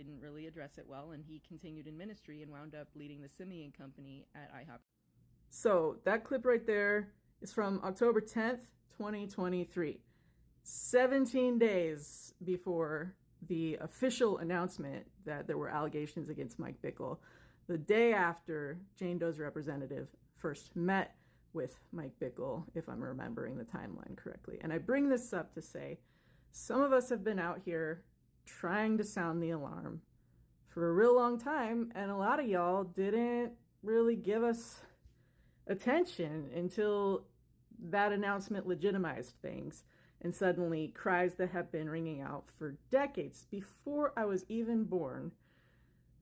didn't really address it well, and he continued in ministry and wound up leading the Simeon Company at IHOP. So that clip right there is from October 10th, 2023. 17 days before the official announcement that there were allegations against Mike Bickle, the day after Jane Doe's representative first met with Mike Bickle, if I'm remembering the timeline correctly. And I bring this up to say, some of us have been out here trying to sound the alarm for a real long time, and a lot of y'all didn't really give us attention until that announcement legitimized things. And suddenly, cries that have been ringing out for decades before I was even born,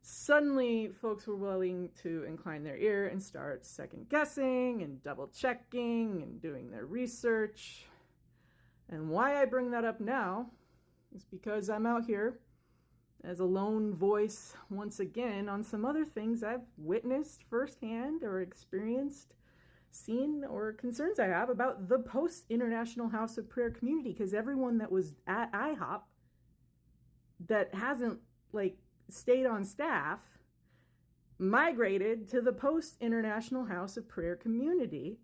suddenly folks were willing to incline their ear and start second guessing and double checking and doing their research. And why I bring that up now is because I'm out here as a lone voice once again on some other things I've witnessed firsthand or experienced, seen, or concerns I have about the post-International House of Prayer community, because everyone that was at IHOP that hasn't stayed on staff migrated to the post-International House of Prayer community,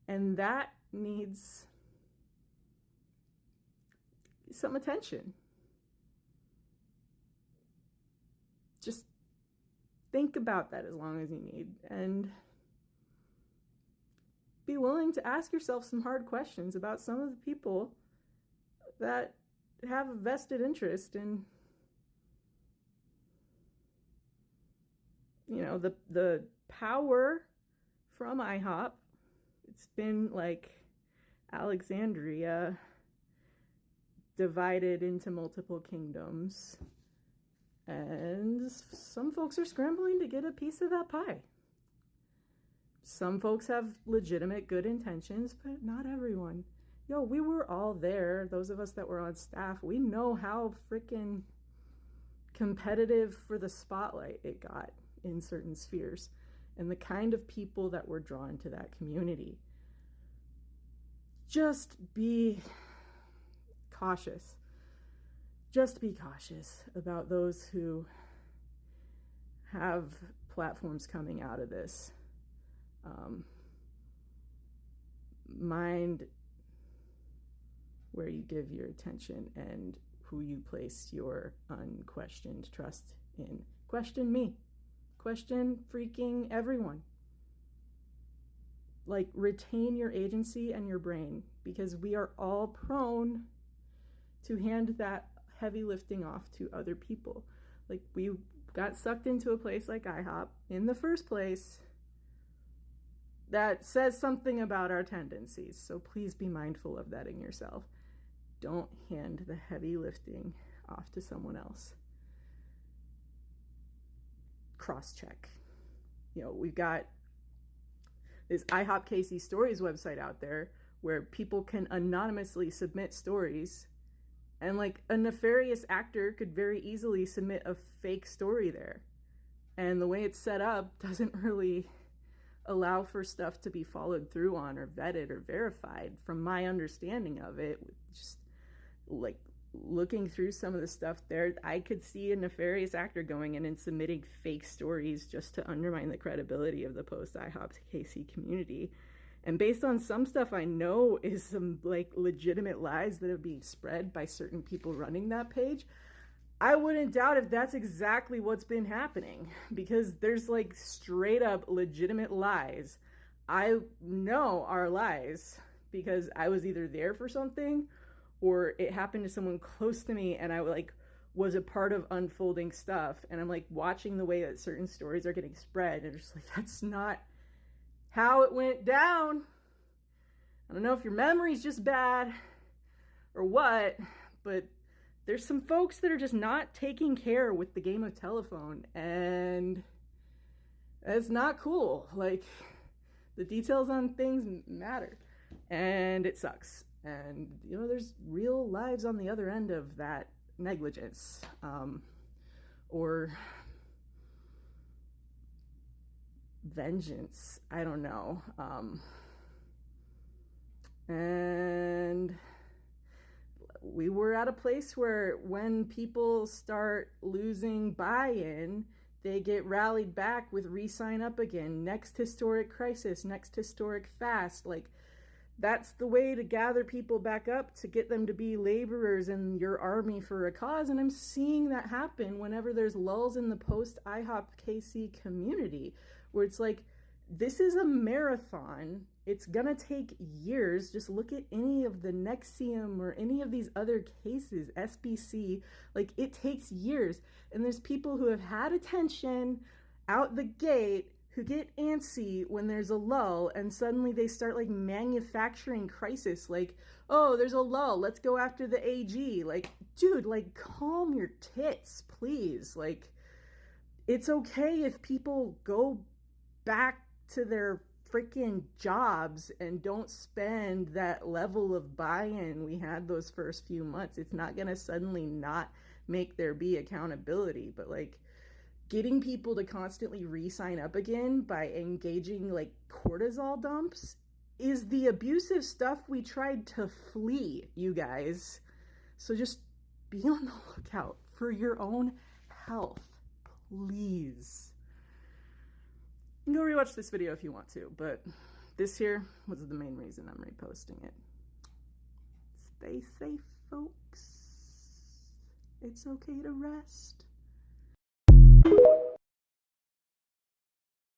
and that needs some attention. Just think about that as long as you need, and be willing to ask yourself some hard questions about some of the people that have a vested interest in, the power from IHOP. It's been like Alexandria divided into multiple kingdoms, and some folks are scrambling to get a piece of that pie. Some folks have legitimate good intentions, but not everyone. We were all there. Those of us that were on staff, we know how freaking competitive for the spotlight it got in certain spheres and the kind of people that were drawn to that community. Just be cautious. Just be cautious about those who have platforms coming out of this. Mind where you give your attention and who you place your unquestioned trust in. Question me. Question freaking everyone. Retain your agency and your brain, because we are all prone to hand that heavy lifting off to other people. We got sucked into a place like IHOP in the first place that says something about our tendencies. So please be mindful of that in yourself. Don't hand the heavy lifting off to someone else. Cross-check. We've got this IHOPKC stories website out there where people can anonymously submit stories, and a nefarious actor could very easily submit a fake story there. And the way it's set up doesn't really allow for stuff to be followed through on or vetted or verified, from my understanding of it. Just looking through some of the stuff there, I could see a nefarious actor going in and submitting fake stories just to undermine the credibility of the post-IHOPKC community. And based on some stuff I know is some legitimate lies that are being spread by certain people running that page, I wouldn't doubt if that's exactly what's been happening, because there's straight up legitimate lies I know are lies because I was either there for something or it happened to someone close to me and I was a part of unfolding stuff, and I'm watching the way that certain stories are getting spread and just that's not how it went down. I don't know if your memory's just bad or what, but there's some folks that are just not taking care with the game of telephone, and it's not cool. The details on things matter, and it sucks. And, there's real lives on the other end of that negligence, or vengeance. I don't know. And we were at a place where when people start losing buy-in, they get rallied back with re-sign up again, next historic crisis, next historic fast. Like, that's the way to gather people back up, to get them to be laborers in your army for a cause. And I'm seeing that happen whenever there's lulls in the post-IHOPKC community, where it's like, this is a marathon. It's gonna take years. Just look at any of the Nexium or any of these other cases, SBC. Like, it takes years. And there's people who have had attention out the gate who get antsy when there's a lull, and suddenly they start like manufacturing crisis. Like, oh, there's a lull, let's go after the AG. Like, dude, like, calm your tits, please. Like, it's okay if people go back to their freaking jobs and don't spend that level of buy-in we had those first few months. It's not gonna suddenly not make there be accountability, but like, getting people to constantly re-sign up again by engaging like cortisol dumps is the abusive stuff we tried to flee, you guys. So just be on the lookout for your own health, please. You can go rewatch this video if you want to, but this here was the main reason I'm reposting it. Stay safe, folks. It's okay to rest.